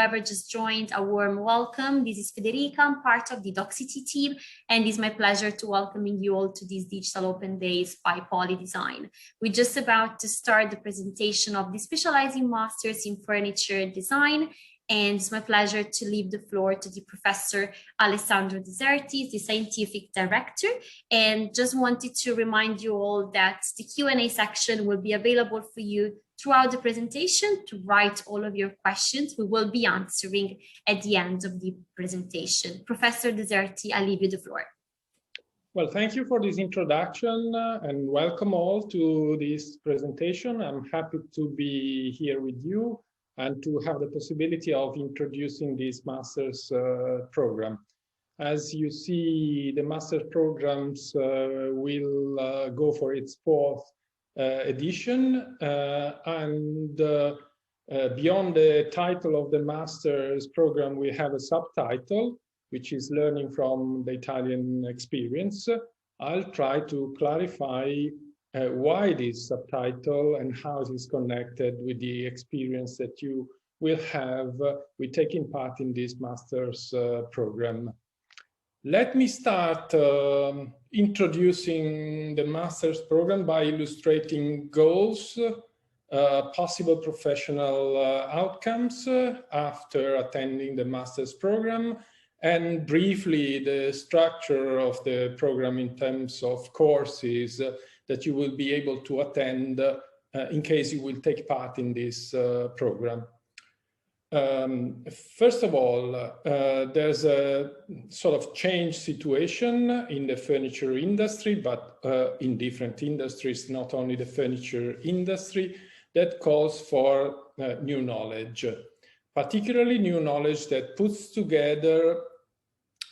Whoever just joined, a warm welcome. This is Federica, I'm part of the Doxity team, and it's my pleasure to welcoming you all to these Digital Open Days by POLI.design. We're just about to start the presentation of the Specializing Masters in Furniture Design, and it's my pleasure to leave the floor to the Professor Alessandro Deserti, the Scientific Director, and just wanted to remind you all that the Q&A section will be available for you throughout the presentation to write all of your questions. We will be answering at the end of the presentation. Professor Deserti, I leave you the floor. Well, thank you for this introduction and welcome all to this presentation. I'm happy to be here with you and to have the possibility of introducing this master's program. As you see, the master's programs will go for its fourth edition, and beyond the title of the master's program, we have a subtitle, which is Learning from the Italian Experience. I'll try to clarify why this subtitle and how it is connected with the experience that you will have with taking part in this master's program. Let me start introducing the master's program by illustrating goals, possible professional outcomes after attending the master's program, and briefly the structure of the program in terms of courses that you will be able to attend in case you will take part in this program. First of all, there's a sort of change situation in the furniture industry, but in different industries, not only the furniture industry, that calls for new knowledge, particularly new knowledge that puts together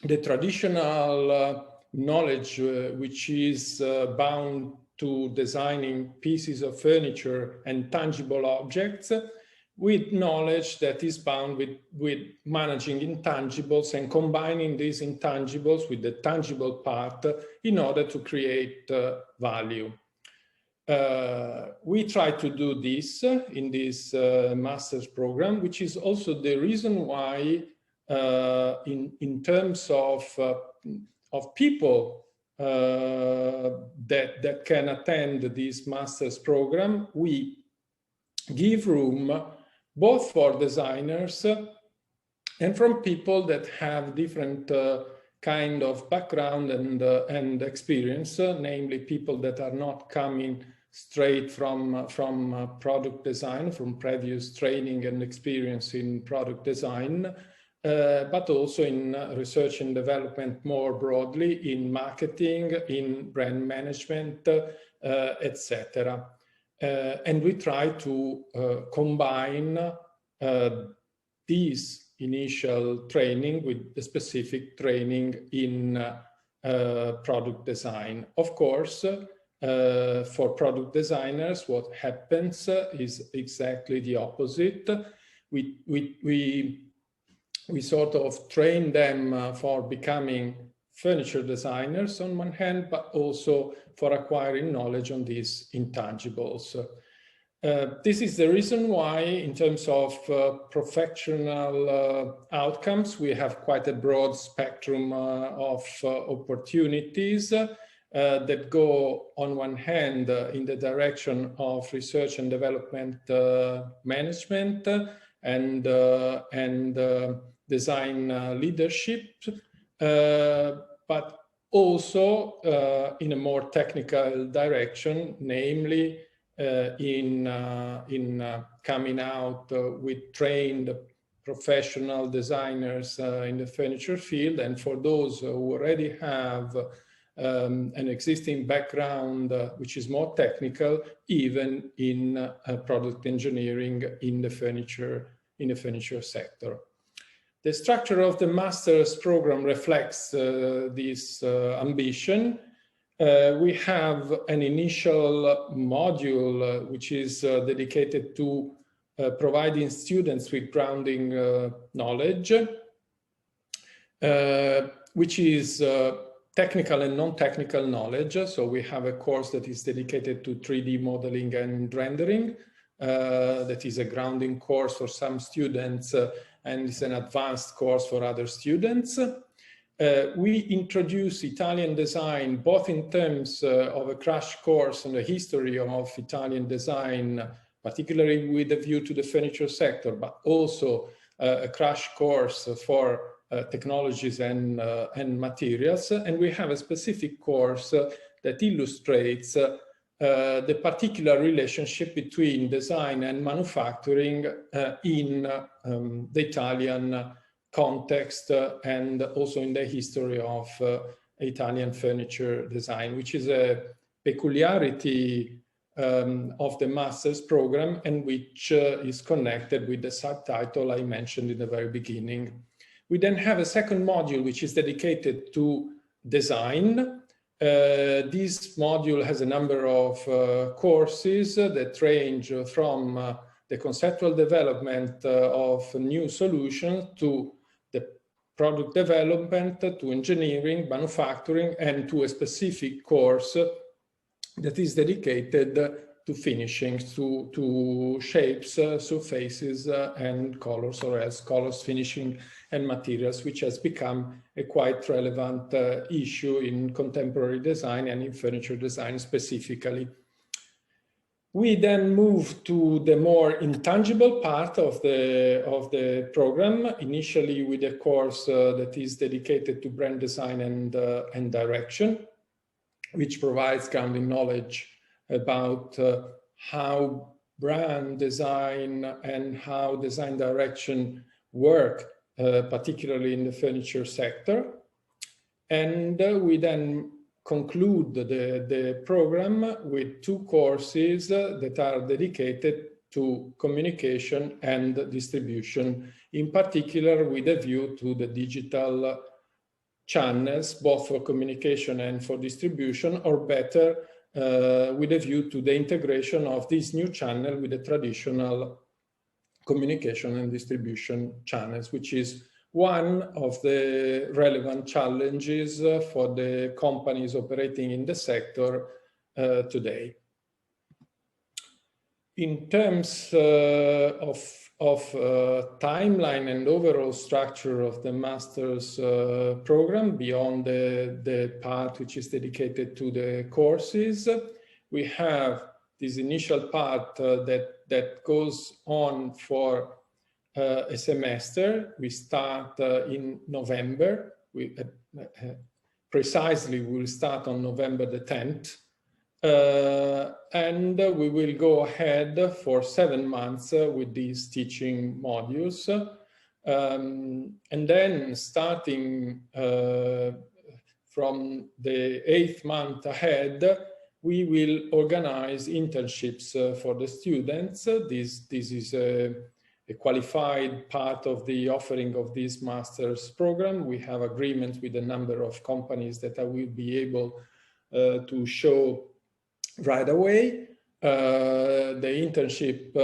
the traditional knowledge which is bound to designing pieces of furniture and tangible objects, with knowledge that is bound with managing intangibles and combining these intangibles with the tangible part in order to create value. We try to do this in this master's program, which is also the reason why in terms of people that can attend this master's program, we give room both for designers and from people that have different kind of background and experience, namely people that are not coming straight from product design, from previous training and experience in product design, but also in research and development more broadly, in marketing, in brand management, etc. And we try to combine this initial training with the specific training in product design. Of course, for product designers, what happens is exactly the opposite. We sort of train them for becoming furniture designers on one hand, but also for acquiring knowledge on these intangibles. This is the reason why, in terms of professional outcomes, we have quite a broad spectrum of opportunities that go, on one hand, in the direction of research and development management and design leadership, but also in a more technical direction, namely in coming out with trained professional designers in the furniture field, and for those who already have an existing background which is more technical, even in product engineering in the furniture sector. The structure of the master's program reflects this ambition. We have an initial module which is dedicated to providing students with grounding knowledge, which is technical and non-technical knowledge. So we have a course that is dedicated to 3D modeling and rendering. That is a grounding course for some students and it's an advanced course for other students. We introduce Italian design both in terms of a crash course on the history of Italian design, particularly with a view to the furniture sector, but also a crash course for technologies and materials. And we have a specific course that illustrates the particular relationship between design and manufacturing in the Italian context and also in the history of Italian furniture design, which is a peculiarity of the master's program and which is connected with the subtitle I mentioned in the very beginning. We then have a second module which is dedicated to design. This module has a number of courses that range from the conceptual development of new solutions to the product development, to engineering, manufacturing, and to a specific course that is dedicated to finishing, to shapes, surfaces, and colors, or else colors, finishing, and materials, which has become a quite relevant issue in contemporary design and in furniture design specifically. We then move to the more intangible part of the program, initially with a course that is dedicated to brand design and direction, which provides grounding knowledge about how brand design and how design direction work, particularly in the furniture sector. And we then conclude the program with two courses that are dedicated to communication and distribution, in particular with a view to the digital channels, both for communication and for distribution, or better, with a view to the integration of this new channel with the traditional communication and distribution channels, which is one of the relevant challenges for the companies operating in the sector today. In terms of timeline and overall structure of the master's program, beyond the part which is dedicated to the courses, we have this initial part that goes on for a semester. We start in November. Precisely, we will start on November the 10th. And we will go ahead for 7 months with these teaching modules. And then starting from the 8th month ahead, we will organize internships for the students. This is a qualified part of the offering of this master's program. We have agreements with a number of companies that I will be able to show right away. The internship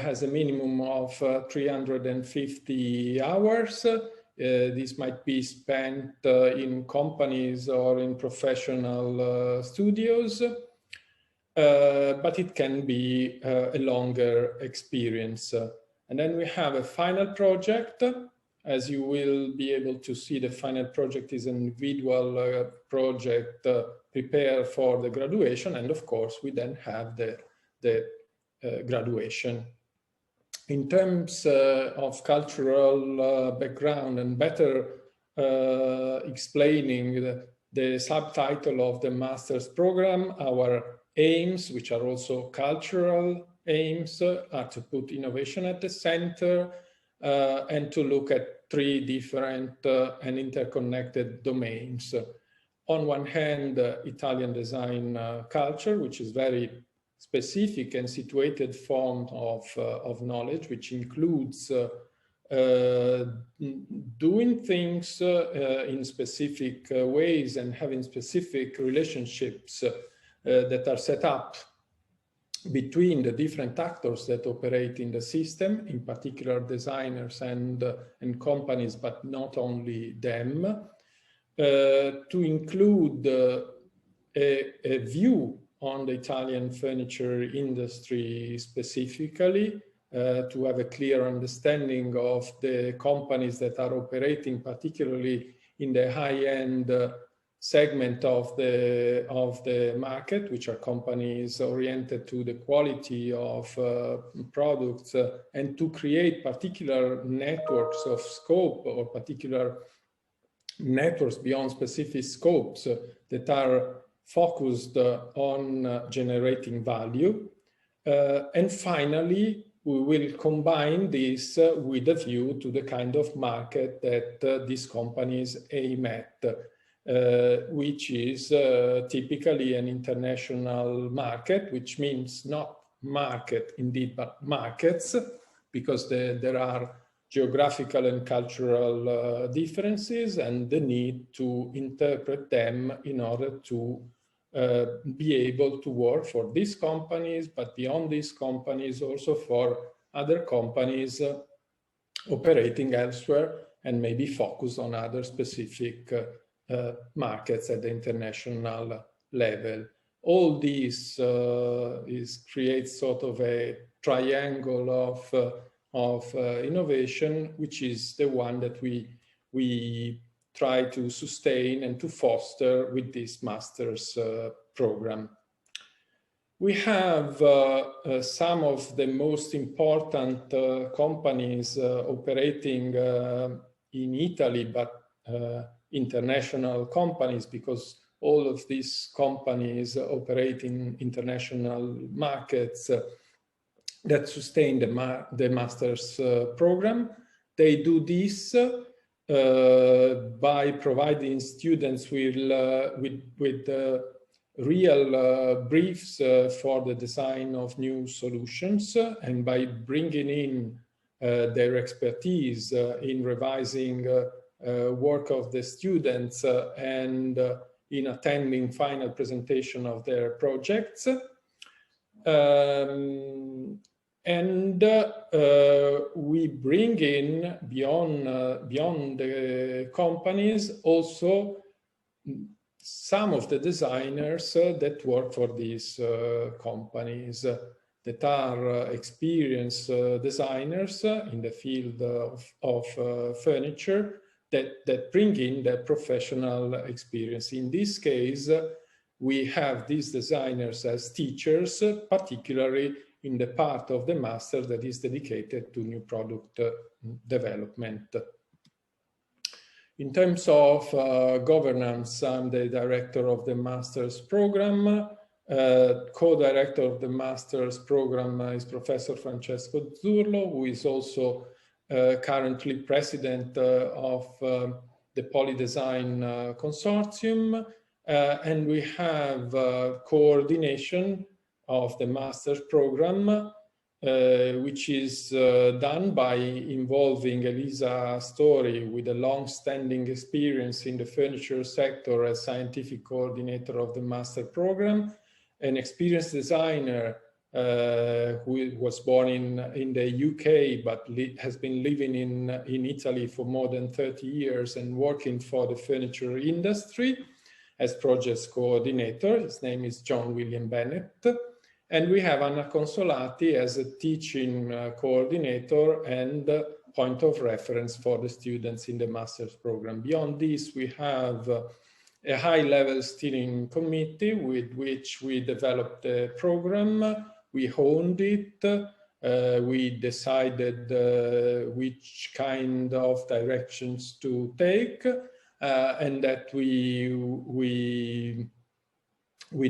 has a minimum of 350 hours. This might be spent in companies or in professional studios, but it can be a longer experience. And then we have a final project. As you will be able to see, the final project is an individual project prepared for the graduation. And of course, we then have the graduation. In terms of cultural background and better explaining the subtitle of the master's program, our aims, which are also cultural aims, are to put innovation at the center and to look at 3 different and interconnected domains. On one hand, Italian design culture, which is very specific and situated form of knowledge, which includes doing things in specific ways and having specific relationships that are set up between the different actors that operate in the system, in particular designers and companies, but not only them, to include a view on the Italian furniture industry specifically, to have a clear understanding of the companies that are operating, particularly in the high-end segment of the market, which are companies oriented to the quality of products, and to create particular networks of scope or particular networks beyond specific scopes that are focused on generating value. And finally, we will combine this with a view to the kind of market that these companies aim at, which is typically an international market, which means not market indeed, but markets, because there are geographical and cultural differences and the need to interpret them in order to be able to work for these companies, but beyond these companies also for other companies operating elsewhere and maybe focus on other specific markets at the international level. All this creates sort of a triangle of innovation, which is the one that we try to sustain and to foster with this master's program. We have some of the most important companies operating in Italy, but international companies, because all of these companies operate in international markets that sustain the master's program. They do this by providing students with real briefs for the design of new solutions, and by bringing in their expertise in revising work of the students and in attending final presentation of their projects. We bring in beyond the companies also some of the designers that work for these companies that are experienced designers in the field of furniture that bring in their professional experience. In this case, we have these designers as teachers, particularly in the part of the master that is dedicated to new product development. In terms of governance, I'm the director of the master's program. Co-director of the master's program is Professor Francesco Zurlo, who is also currently president of the POLI.design consortium. And we have coordination of the master's program, which is done by involving Elisa Story with a long-standing experience in the furniture sector as scientific coordinator of the master program, an experienced designer who was born in the UK but has been living in Italy for more than 30 years and working for the furniture industry as projects coordinator. His name is John William Bennett. And we have Anna Consolati as a teaching coordinator and point of reference for the students in the master's program. Beyond this, we have a high-level steering committee with which we developed the program. We honed it. We decided which kind of directions to take, and that we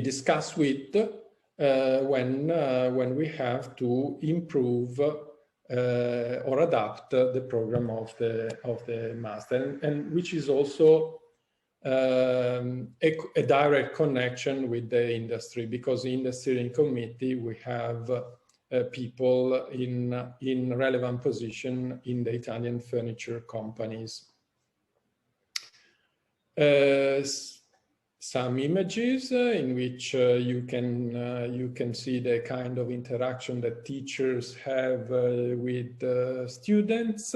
discuss with when we have to improve or adapt the program of the master, and which is also a direct connection with the industry, because in the steering committee we have people in relevant position in the Italian furniture companies. Some images in which you can see the kind of interaction that teachers have with students.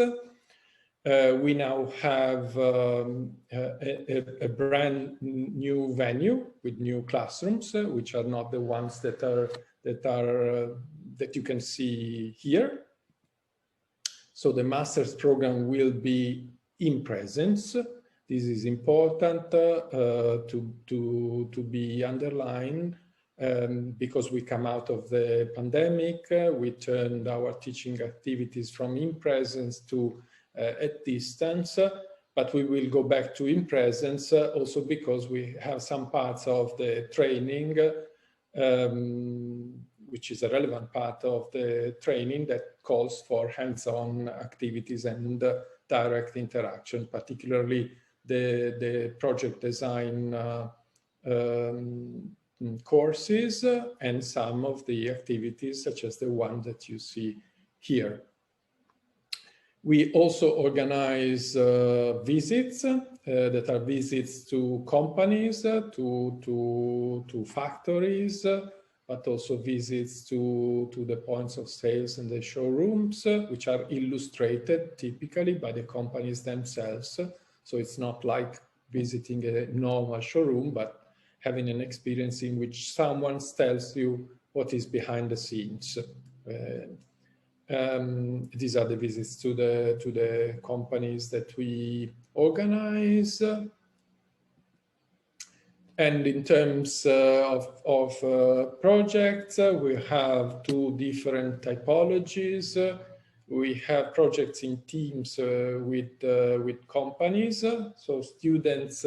We now have a brand new venue with new classrooms, which are not the ones that you can see here. So the master's program will be in presence. This is important to be underlined because we come out of the pandemic. We turned our teaching activities from in presence to at distance, but we will go back to in presence also because we have some parts of the training which is a relevant part of the training that calls for hands-on activities and direct interaction, particularly the project design courses and some of the activities such as the one that you see here. We also organize visits that are visits to companies, to factories, but also visits to the points of sales and the showrooms, which are illustrated typically by the companies themselves. So it's not like visiting a normal showroom, but having an experience in which someone tells you what is behind the scenes. These are the visits to the companies that we organize. And in terms of projects, we have two different typologies. We have projects in teams with companies. So students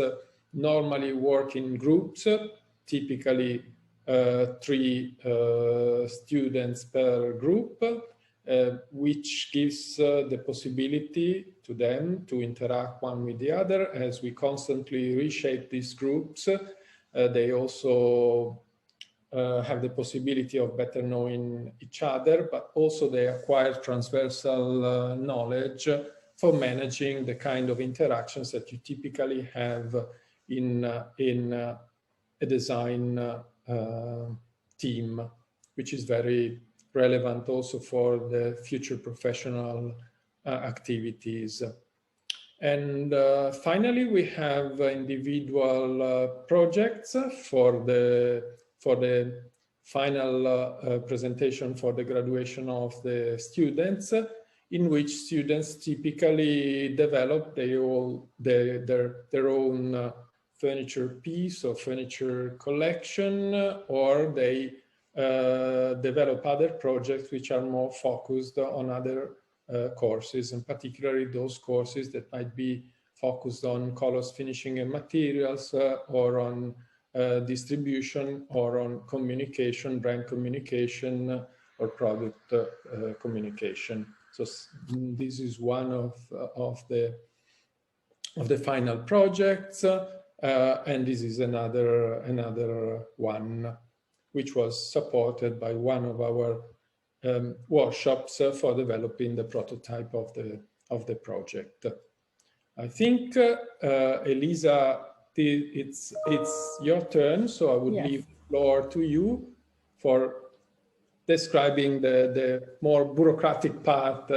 normally work in groups, typically 3 students per group, which gives the possibility to them to interact one with the other. As we constantly reshape these groups, they also have the possibility of better knowing each other, but also they acquire transversal knowledge for managing the kind of interactions that you typically have in a design team, which is very relevant also for the future professional activities. And finally, we have individual projects for the final presentation for the graduation of the students, in which students typically develop their own furniture piece or furniture collection, or they develop other projects which are more focused on other courses, and particularly those courses that might be focused on colors, finishing and materials, or on distribution, or on communication, brand communication, or product communication. So this is one of the final projects, and this is another one which was supported by one of our workshops for developing the prototype of the project. I think Elisa, it's your turn, so I would leave the floor to you for describing the more bureaucratic part.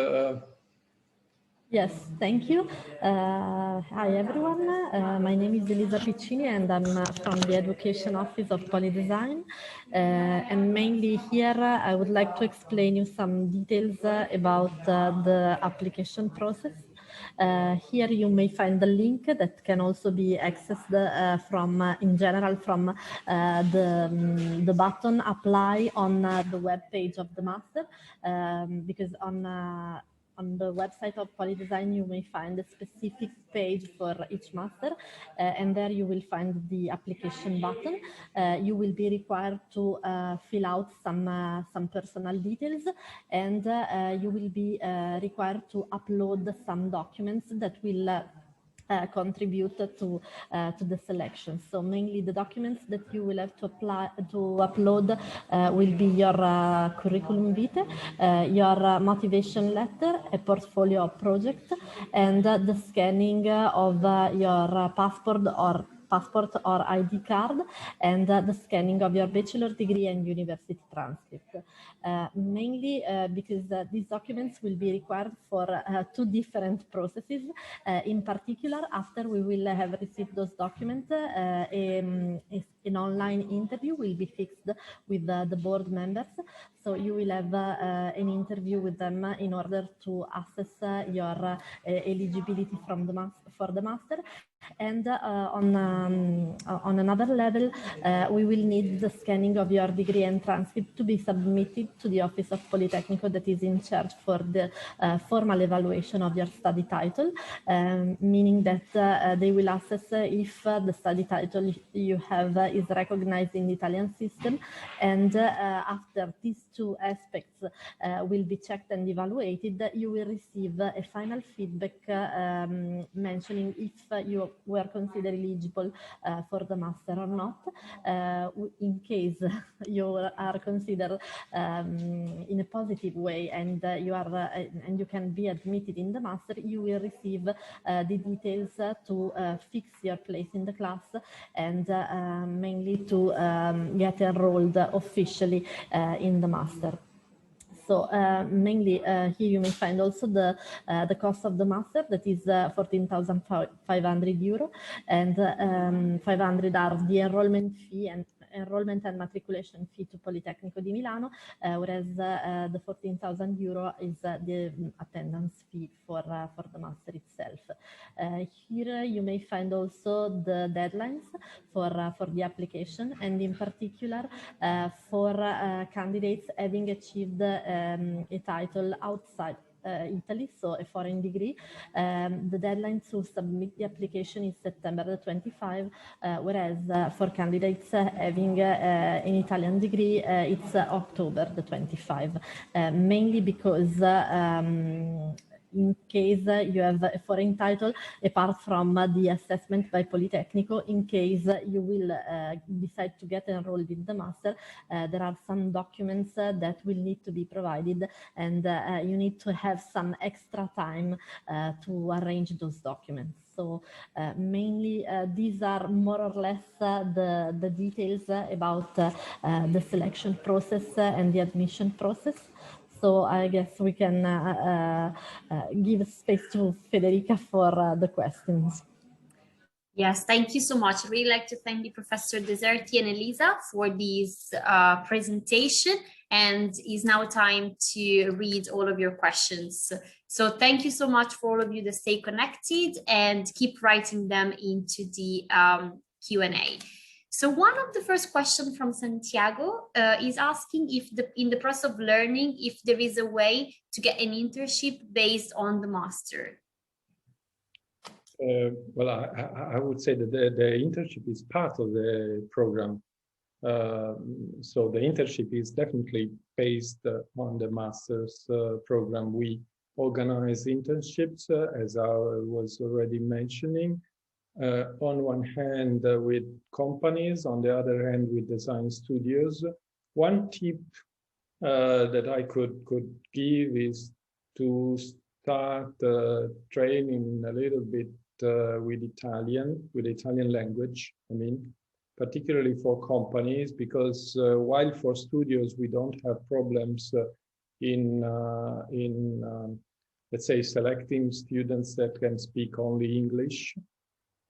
Yes, thank you. Hi everyone, my name is Elisa Piccini and I'm from the Education Office of POLI.design. And mainly here I would like to explain you some details about the application process. Here you may find the link that can also be accessed from, in general, from the button apply on the web page of the master, because on the website of POLI.design, you may find a specific page for each master, and there you will find the application button. You will be required to fill out some personal details, and you will be required to upload some documents that will contribute to the selection. So mainly the documents that you will have to upload will be your curriculum vitae, your motivation letter, a portfolio project, and the scanning of your passport or passport or ID card, and the scanning of your bachelor degree and university transcript. Mainly because these documents will be required for two different processes. In particular, after we will have received those documents, an online interview will be fixed with the board members. So you will have an interview with them in order to assess your eligibility for the master. And on another level, we will need the scanning of your degree and transcript to be submitted to the Office of Politecnico that is in charge for the formal evaluation of your study title, meaning that they will assess if the study title you have is recognized in the Italian system. And after these two aspects will be checked and evaluated, you will receive a final feedback mentioning if you were considered eligible for the master or not. In case you are considered in a positive way and and you can be admitted in the master, you will receive the details to fix your place in the class and mainly to get enrolled officially in the master. So mainly here you may find also the cost of the master, that is 14,500 euro, and 500 are the enrollment fee and matriculation fee to Politecnico di Milano, whereas the 14,000 euro is the attendance fee for the master itself. Here you may find also the deadlines for the application, and in particular for candidates having achieved a title outside Italy, so a foreign degree. The deadline to submit the application is September the 25, whereas for candidates having an Italian degree, it's October the 25, mainly because in case you have a foreign title, apart from the assessment by Politecnico, in case you will decide to get enrolled in the master, there are some documents that will need to be provided, and you need to have some extra time to arrange those documents. So mainly these are more or less the details about the selection process and the admission process. So I guess we can give space to Federica for the questions. Yes, thank you so much. I'd really like to thank the Professor Deserti and Elisa for this presentation, and it's now time to read all of your questions. So thank you so much for all of you that stay connected and keep writing them into the Q&A. So one of the first questions from Santiago is asking if in the process of learning, if there is a way to get an internship based on the master. Well, I would say that the internship is part of the program. So the internship is definitely based on the master's program. We organize internships, as I was already mentioning, on one hand with companies, on the other hand with design studios. One tip that I could give is to start training a little bit with Italian language, I mean, particularly for companies, because while for studios we don't have problems in let's say selecting students that can speak only English,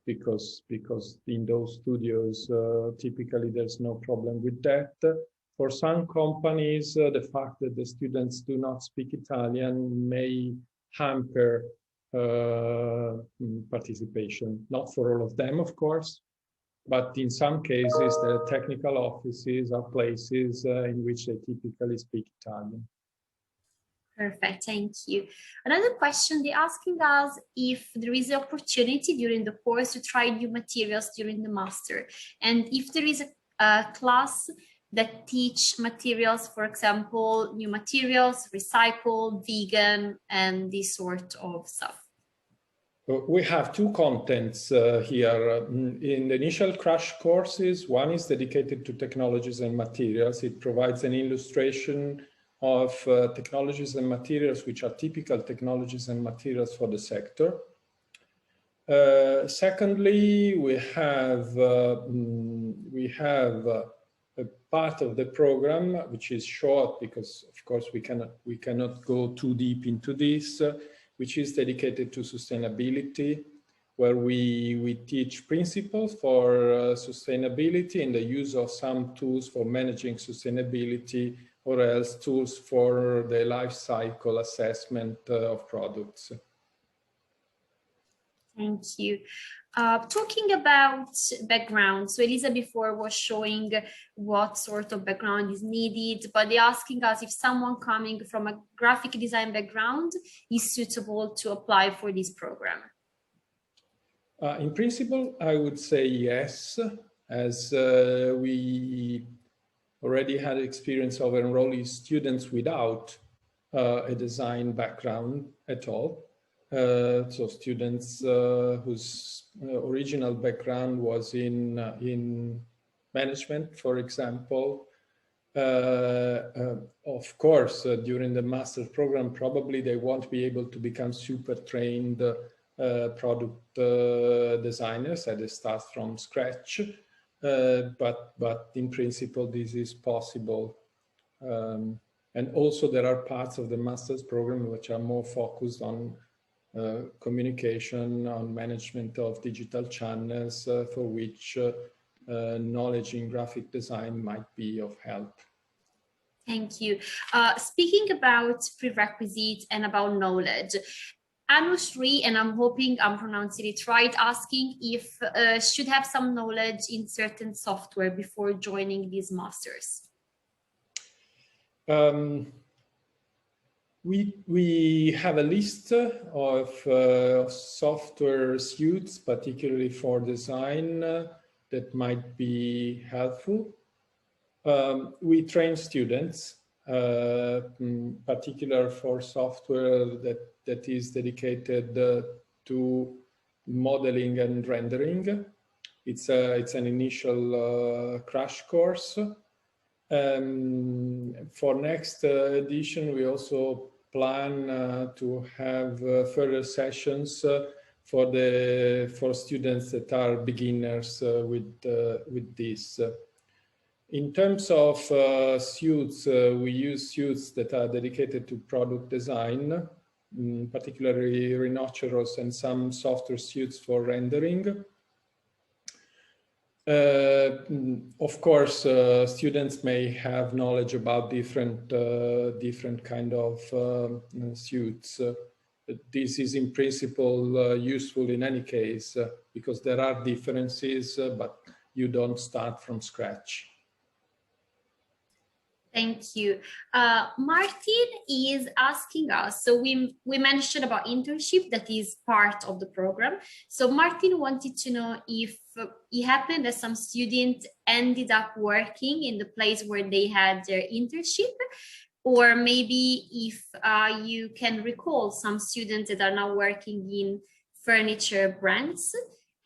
because in those studios typically there's no problem with that. For some companies, the fact that the students do not speak Italian may hamper participation. Not for all of them, of course, but in some cases, the technical offices are places in which they typically speak Italian. Perfect, thank you. Another question, they're asking us if there is an opportunity during the course to try new materials during the master, and if there is a class that teach materials, for example, new materials, recycled, vegan, and this sort of stuff. We have two contents here. In the initial crash courses, one is dedicated to technologies and materials. It provides an illustration of technologies and materials which are typical technologies and materials for the sector. Secondly, we have a part of the program which is short because, of course, we cannot go too deep into this, which is dedicated to sustainability, where we teach principles for sustainability and the use of some tools for managing sustainability, or else tools for the life cycle assessment of products. Thank you. Talking about background, so Elisa before was showing what sort of background is needed, but they're asking us if someone coming from a graphic design background is suitable to apply for this program. In principle, I would say yes, as we already had experience of enrolling students without a design background at all. So students whose original background was in management, for example. Of course, during the master's program, probably they won't be able to become super trained product designers at the start from scratch, but in principle, this is possible. And also there are parts of the master's program which are more focused on communication, on management of digital channels, for which knowledge in graphic design might be of help. Thank you. Speaking about prerequisites and about knowledge, Anushree, and I'm hoping I'm pronouncing it right, asking if should have some knowledge in certain software before joining these masters. We have a list of software suites, particularly for design, that might be helpful. We train students, particular for software that is dedicated to modeling and rendering. It's an initial crash course. For next edition, we also plan to have further sessions for students that are beginners with this. In terms of suites, we use suites that are dedicated to product design, particularly rhinoceros and some software suites for rendering. Of course, students may have knowledge about different kind of suites. This is in principle useful in any case because there are differences, but you don't start from scratch. Thank you. Martin is asking us, so we mentioned about internship that is part of the program. So Martin wanted to know if it happened that some students ended up working in the place where they had their internship, or maybe if you can recall some students that are now working in furniture brands.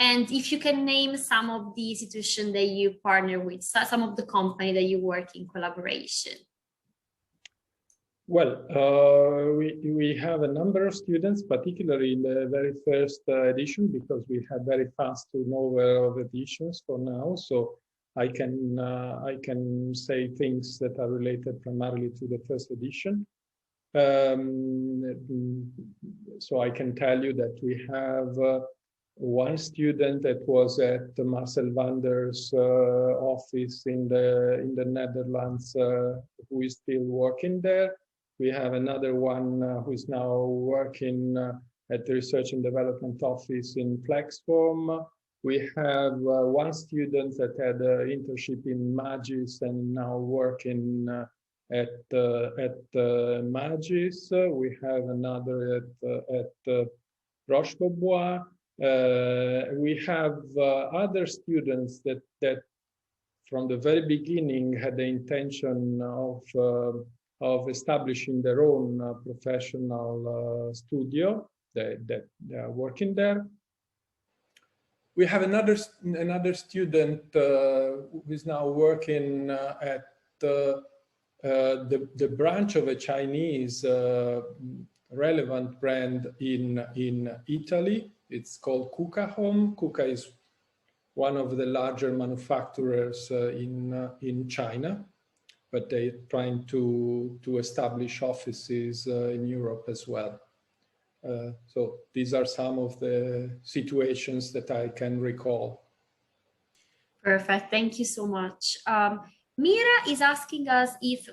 And if you can name some of the institutions that you partner with, some of the company that you work in collaboration. Well, we have a number of students, particularly in the very first edition, because we had very fast turnover of editions for now. So I can say things that are related primarily to the first edition. So I can tell you that we have one student that was at Marcel Vander's office in the Netherlands, who is still working there. We have another one who is now working at the Research and Development Office in Flexform. We have one student that had an internship in Magis and now working at Magis. We have another at Roche-Beaubois. We have other students that from the very beginning had the intention of establishing their own professional studio that they are working there. We have another student who is now working at the branch of a Chinese relevant brand in Italy. It's called KUKA Home. KUKA is one of the larger manufacturers in China, but they're trying to establish offices in Europe as well. So these are some of the situations that I can recall. Perfect. Thank you so much. Mira is asking us if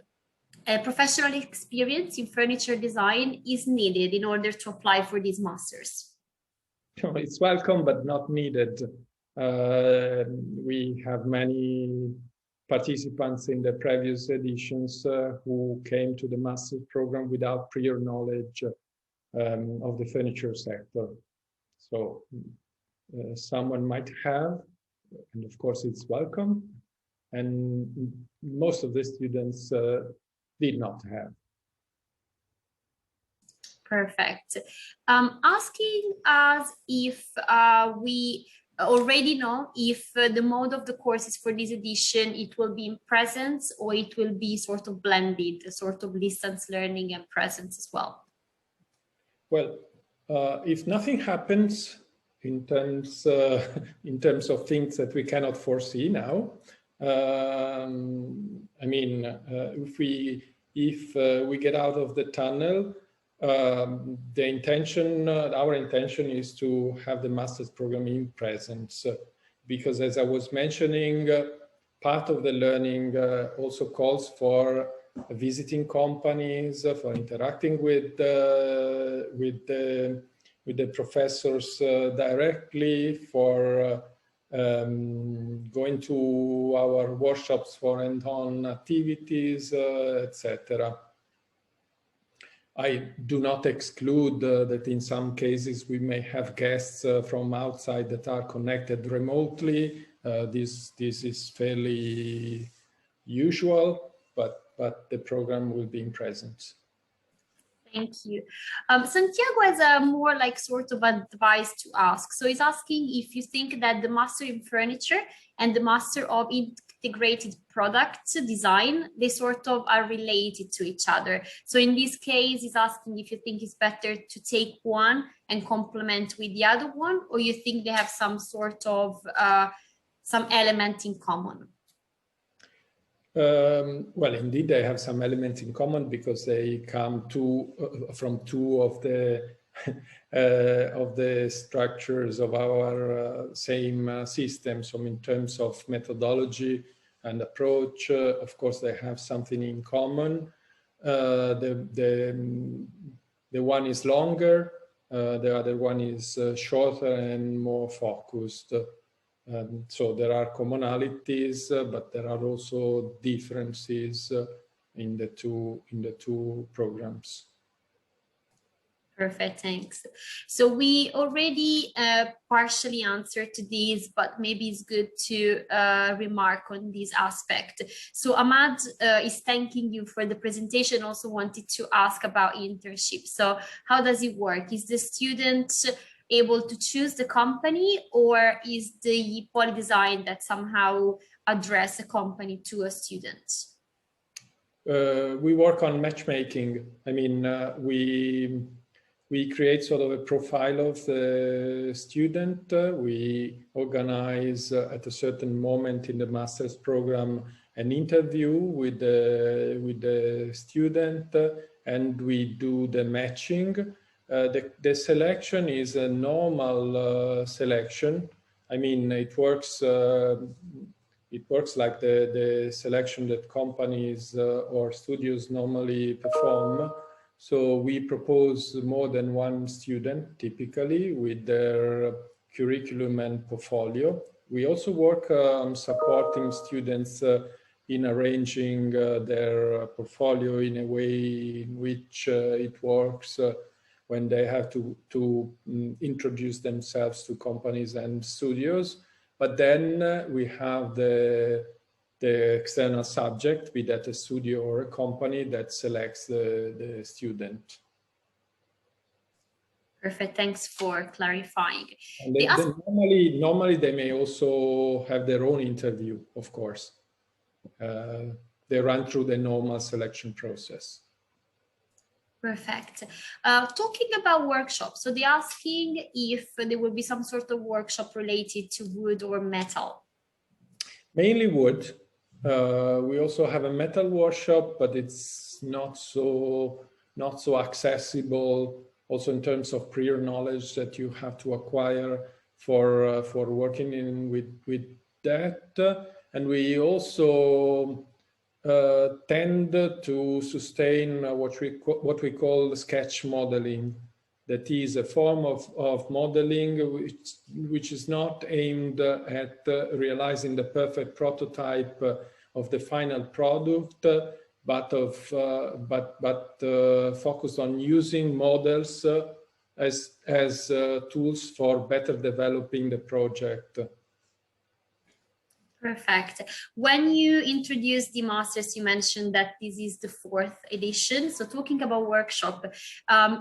a professional experience in furniture design is needed in order to apply for these masters. It's welcome, but not needed. We have many participants in the previous editions who came to the master's program without prior knowledge of the furniture sector. So someone might have, and of course it's welcome, and most of the students did not have. Perfect. Asking us if we already know if the mode of the courses for this edition, it will be in presence or it will be sort of blended, sort of distance learning and presence as well. Well, if nothing happens in terms of things that we cannot foresee now, I mean, if we get out of the tunnel, the intention, our intention is to have the master's program in presence, because as I was mentioning, part of the learning also calls for visiting companies, for interacting with the professors directly, for going to our workshops for hands-on activities, etc. I do not exclude that in some cases we may have guests from outside that are connected remotely. This is fairly usual, but the program will be in presence. Thank you. Santiago has a more like sort of advice to ask. So he's asking if you think that the Master in Furniture and the Master of Integrated Product Design, they sort of are related to each other. So in this case, he's asking if you think it's better to take one and complement with the other one, or you think they have some sort of some element in common. Well, indeed, they have some elements in common because they come from two of the structures of our same system. So in terms of methodology and approach, of course, they have something in common. The one is longer, the other one is shorter and more focused. So there are commonalities, but there are also differences in the two programs. Perfect, thanks. So we already partially answered to these, but maybe it's good to remark on this aspect. So Ahmad is thanking you for the presentation, also wanted to ask about internship. So how does it work? Is the student able to choose the company, or is the POLI.design that somehow address a company to a student? We work on matchmaking. I mean, we create sort of a profile of the student. We organize at a certain moment in the master's program an interview with the student, and we do the matching. The selection is a normal selection. I mean, it works like the selection that companies or studios normally perform. So we propose more than one student, typically, with their curriculum and portfolio. We also work on supporting students in arranging their portfolio in a way in which it works when they have to introduce themselves to companies and studios. But then we have the external subject, be that a studio or a company, that selects the student. Perfect, thanks for clarifying. And normally they may also have their own interview, of course. They run through the normal selection process. Perfect. Talking about workshops, so they're asking if there will be some sort of workshop related to wood or metal. Mainly wood. We also have a metal workshop, but it's not so accessible. Also, in terms of prior knowledge that you have to acquire for working with that, and we also tend to sustain what we call sketch modeling. That is a form of modeling which is not aimed at realizing the perfect prototype of the final product, but focused on using models as tools for better developing the project. Perfect. When you introduced the masters, you mentioned that this is the 4th edition. So talking about workshop,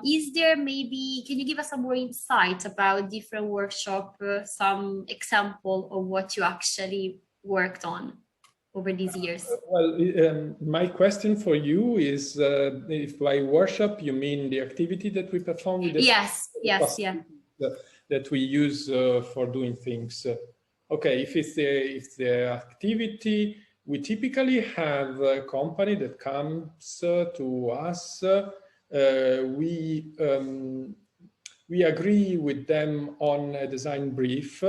is there maybe, can you give us some more insight about different workshop, some example of what you actually worked on over these years? Well, my question for you is, if by workshop you mean the activity that we perform with the yes, yeah. that we use for doing things. Okay, if it's the activity, we typically have a company that comes to us. We agree with them on a design brief,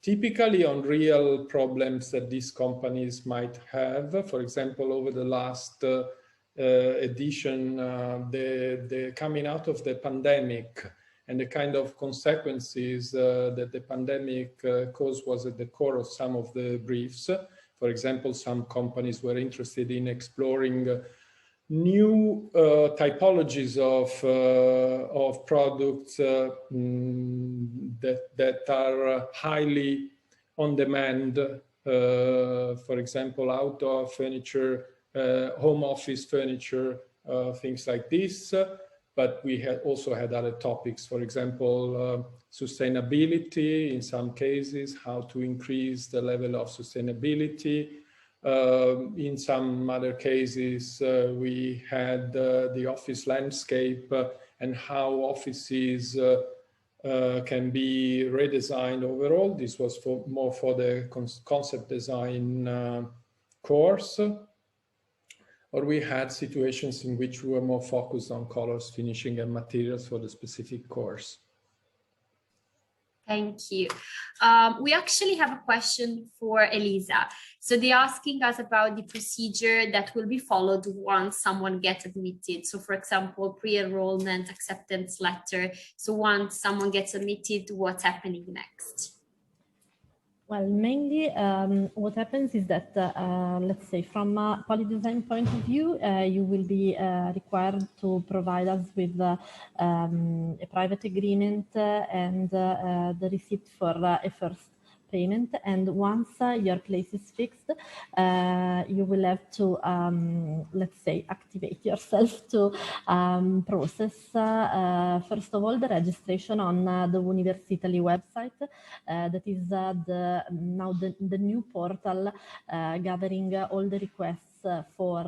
typically on real problems that these companies might have. For example, over the last edition, the coming out of the pandemic and the kind of consequences that the pandemic caused was at the core of some of the briefs. For example, some companies were interested in exploring new typologies of products that are highly on demand. For example, outdoor furniture, home office furniture, things like this. But we also had other topics, for example, sustainability in some cases, how to increase the level of sustainability. In some other cases, we had the office landscape and how offices can be redesigned overall. This was more for the concept design course. Or we had situations in which we were more focused on colors, finishing, and materials for the specific course. Thank you. We actually have a question for Elisa. So they're asking us about the procedure that will be followed once someone gets admitted. So for example, pre-enrollment, acceptance letter. So once someone gets admitted, what's happening next? Well, mainly what happens is that, let's say, from a POLI.design point of view, you will be required to provide us with a private agreement and the receipt for a first payment. And once your place is fixed, you will have to, let's say, activate yourself to process, first of all, the registration on the Universitali website. That is now the new portal gathering all the requests for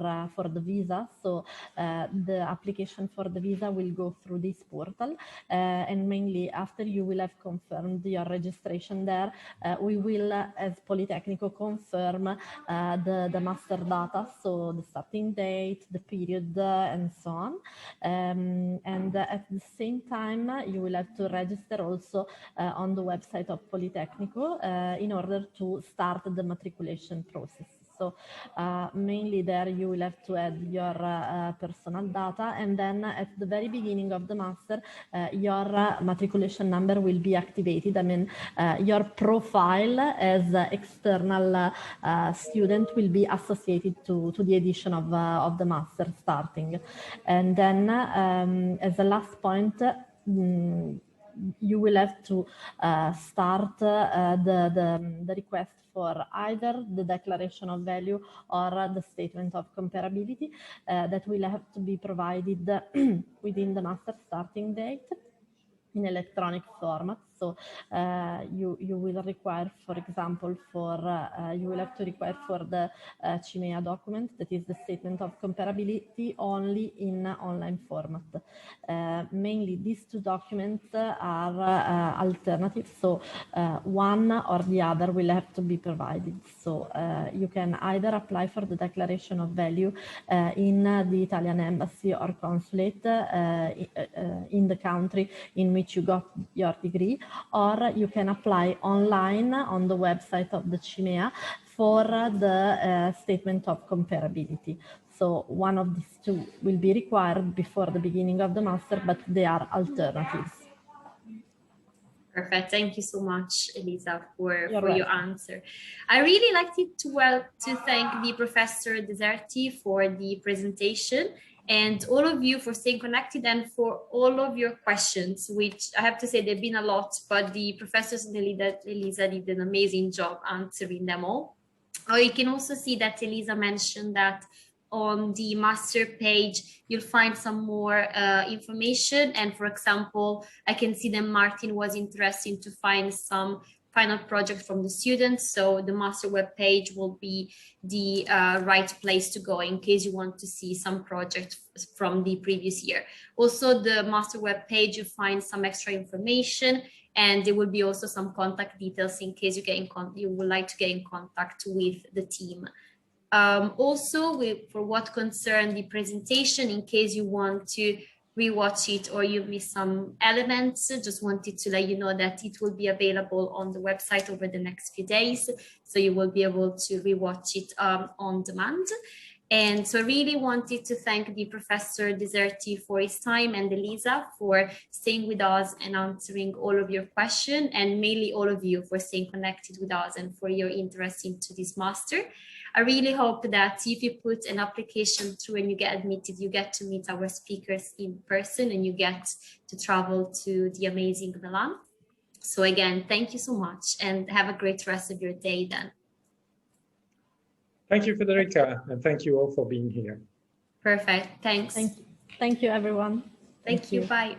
the visa. So the application for the visa will go through this portal, and mainly after you will have confirmed your registration there, we will, as Politecnico, confirm the master data, so the starting date, the period, and so on. And at the same time, you will have to register also on the website of Politecnico in order to start the matriculation process. So mainly there you will have to add your personal data, and then at the very beginning of the master, your matriculation number will be activated. I mean, your profile as external student will be associated to the edition of the master starting. And then as a last point, you will have to start the request for either the declaration of value or the statement of comparability that will have to be provided within the master starting date in electronic format. So you will require, for example, you will have to require for the CIMEA document, that is the statement of comparability, only in online format. Mainly these two documents are alternatives, so one or the other will have to be provided. So you can either apply for the declaration of value in the Italian embassy or consulate in the country in which you got your degree, or you can apply online on the website of the CIMEA for the statement of comparability. So one of these two will be required before the beginning of the master, but they are alternatives. Perfect. Thank you so much, Elisa, for welcome. your answer. I really liked it to thank the Professor Deserti for the presentation, and all of you for staying connected and for all of your questions, which I have to say there have been a lot, but the professors and Elisa did an amazing job answering them all. You can also see that Elisa mentioned that on the master page, you'll find some more information. And for example, I can see that Martin was interested to find some final project from the students. So the master web page will be the right place to go in case you want to see some project from the previous year. Also, the master web page, you find some extra information, and there will be also some contact details in case you would like to get in contact with the team. Also, for what concerns the presentation, in case you want to rewatch it or you miss some elements, just wanted to let you know that it will be available on the website over the next few days, so you will be able to rewatch it on demand. And so I really wanted to thank the Professor Deserti for his time and Elisa for staying with us and answering all of your questions, and mainly all of you for staying connected with us and for your interest into this master. I really hope that if you put an application through and you get admitted, you get to meet our speakers in person and you get to travel to the amazing Milan. So again, thank you so much and have a great rest of your day then. Thank you, Federica, and thank you all for being here. Perfect. Thanks. Thank you, everyone. Thank you. Bye.